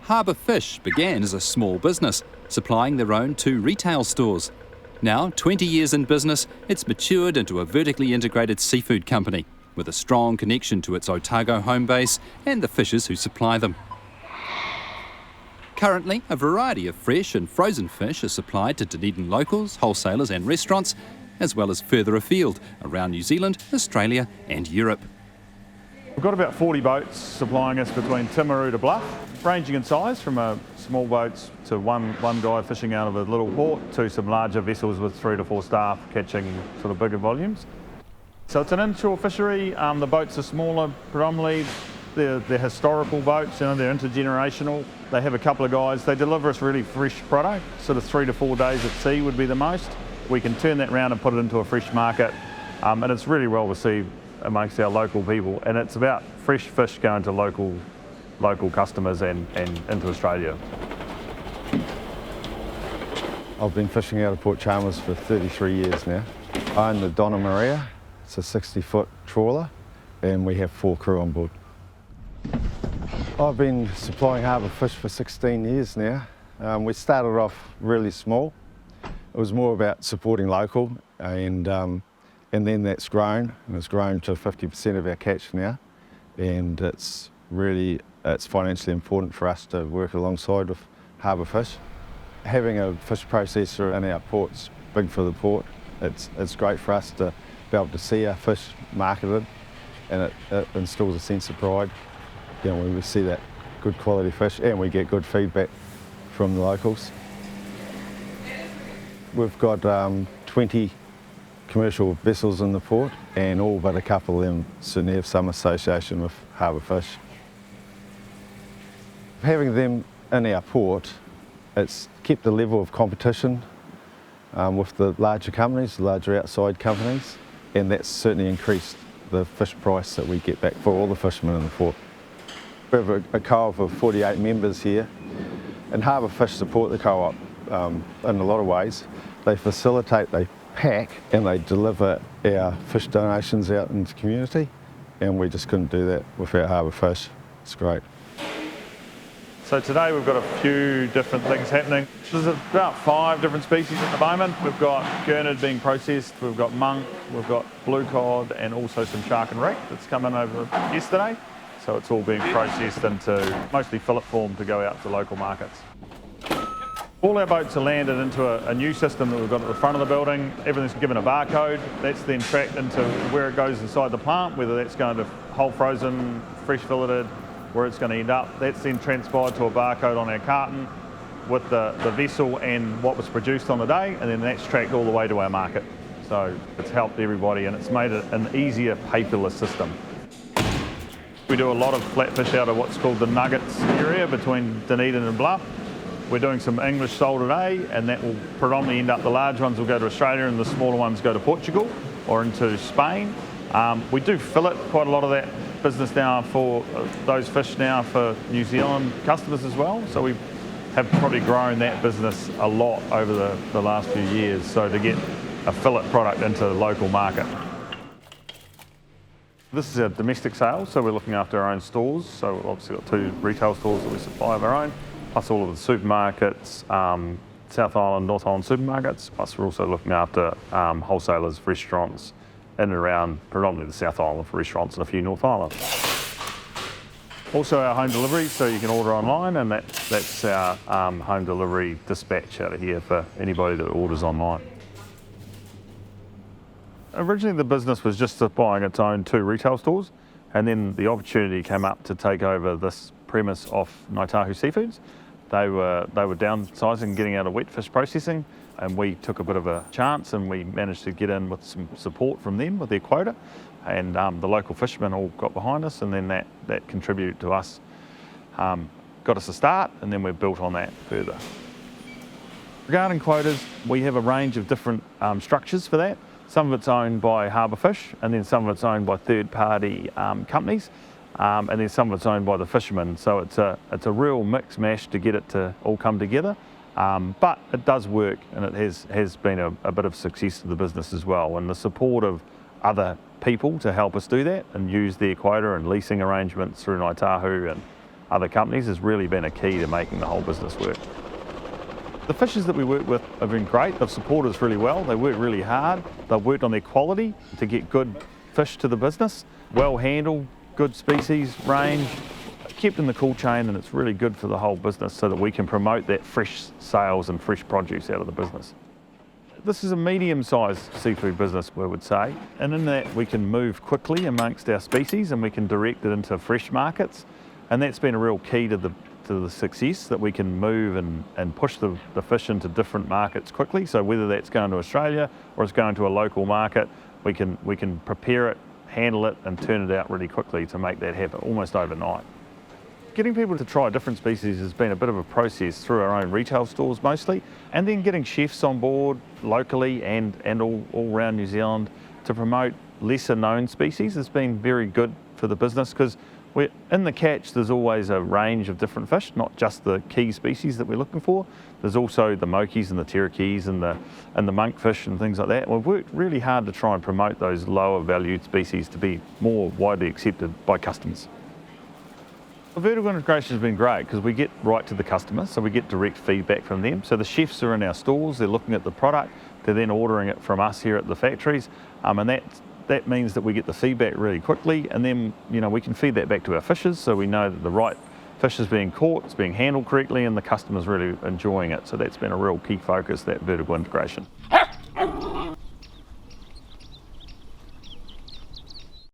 Harbour Fish began as a small business, supplying their own 2 retail stores. Now, 20 years in business, it's matured into a vertically integrated seafood company with a strong connection to its Otago home base and the fishers who supply them. Currently, a variety of fresh and frozen fish are supplied to Dunedin locals, wholesalers and restaurants, as well as further afield around New Zealand, Australia and Europe. We've got about 40 boats supplying us between Timaru to Bluff, ranging in size from small boats to one guy fishing out of a little port to some larger vessels with 3 to 4 staff catching sort of bigger volumes. So it's an inshore fishery. The boats are smaller predominantly. They're historical boats, they're intergenerational. They have a couple of guys. They deliver us really fresh product, sort of 3 to 4 days at sea would be the most. We can turn that around and put it into a fresh market, and it's really well received amongst our local people. And it's about fresh fish going to local customers and into Australia. I've been fishing out of Port Chalmers for 33 years now. I own the Donna Maria. It's a 60-foot trawler, and we have 4 crew on board. I've been supplying Harbour Fish for 16 years now. We started off really small. It was more about supporting local, and then that's grown, and it's grown to 50% of our catch now. And it's financially important for us to work alongside with Harbour Fish. Having a fish processor in our port's big for the port. It's great for us to be able to see our fish marketed, and it instills a sense of pride. When we see that good quality fish and we get good feedback from the locals. We've got 20 commercial vessels in the port, and all but a couple of them certainly have some association with Harbour Fish. Having them in our port, it's kept the level of competition with the larger companies, the larger outside companies, and that's certainly increased the fish price that we get back for all the fishermen in the port. We have a co-op of 48 members here, and Harbour Fish support the co-op in a lot of ways. They facilitate, they pack, and they deliver our fish donations out into the community, and we just couldn't do that without Harbour Fish. It's great. So today we've got a few different things happening. There's about 5 different species at the moment. We've got gurnard being processed, we've got monk, we've got blue cod, and also some shark and wreck that's come in over yesterday. So it's all being processed into mostly fillet form to go out to local markets. All our boats are landed into a new system that we've got at the front of the building. Everything's given a barcode. That's then tracked into where it goes inside the plant, whether that's going to whole frozen, fresh filleted, where it's going to end up. That's then transpired to a barcode on our carton with the vessel and what was produced on the day, and then that's tracked all the way to our market. So it's helped everybody, and it's made it an easier paperless system. We do a lot of flatfish out of what's called the nuggets area between Dunedin and Bluff. We're doing some English sole today, and that will predominantly end up, the large ones will go to Australia and the smaller ones go to Portugal or into Spain. We do fillet quite a lot of that business now for those fish now for New Zealand customers as well. So we have probably grown that business a lot over the last few years, so to get a fillet product into the local market. This is our domestic sales, so we're looking after our own stores. So we've obviously got 2 retail stores that we supply of our own, plus all of the supermarkets, South Island, North Island supermarkets, plus we're also looking after wholesalers, restaurants in and around predominantly the South Island for restaurants and a few North Island. Also our home delivery, so you can order online, and that's our home delivery dispatch out of here for anybody that orders online. Originally the business was just supplying its own 2 retail stores, and then the opportunity came up to take over this premise off Ngāi Tahu Seafoods. They were downsizing, getting out of wet fish processing, and we took a bit of a chance, and we managed to get in with some support from them with their quota, and the local fishermen all got behind us, and then that contributed to us, got us a start, and then we've built on that further. Regarding quotas, we have a range of different structures for that. Some of it's owned by Harbour Fish, and then some of it's owned by third-party companies, and then some of it's owned by the fishermen. So it's a real mix mash to get it to all come together. But it does work, and it has been a bit of success to the business as well. And the support of other people to help us do that and use their quota and leasing arrangements through Ngāi Tahu and other companies has really been a key to making the whole business work. The fishers that we work with have been great. They've supported us really well. They work really hard. They've worked on their quality to get good fish to the business, well handled, good species range, kept in the cool chain, and it's really good for the whole business so that we can promote that fresh sales and fresh produce out of the business. This is a medium-sized seafood business, we would say, and in that we can move quickly amongst our species and we can direct it into fresh markets, and that's been a real key to the success, that we can move and push the fish into different markets quickly. So whether that's going to Australia or it's going to a local market, we can prepare it, handle it and turn it out really quickly to make that happen almost overnight. Getting people to try different species has been a bit of a process through our own retail stores mostly, and then getting chefs on board locally and all around New Zealand to promote lesser known species has been very good for the business, because in the catch there's always a range of different fish, not just the key species that we're looking for. There's also the mokies and the terakies and the monkfish and things like that. We've worked really hard to try and promote those lower valued species to be more widely accepted by customers. The vertical integration has been great because we get right to the customer, so we get direct feedback from them. So the chefs are in our stores, they're looking at the product, they're then ordering it from us here at the factories, and that means that we get the feedback really quickly, and then we can feed that back to our fishers, so we know that the right fish is being caught, it's being handled correctly, and the customer's really enjoying it. So that's been a real key focus, that vertical integration.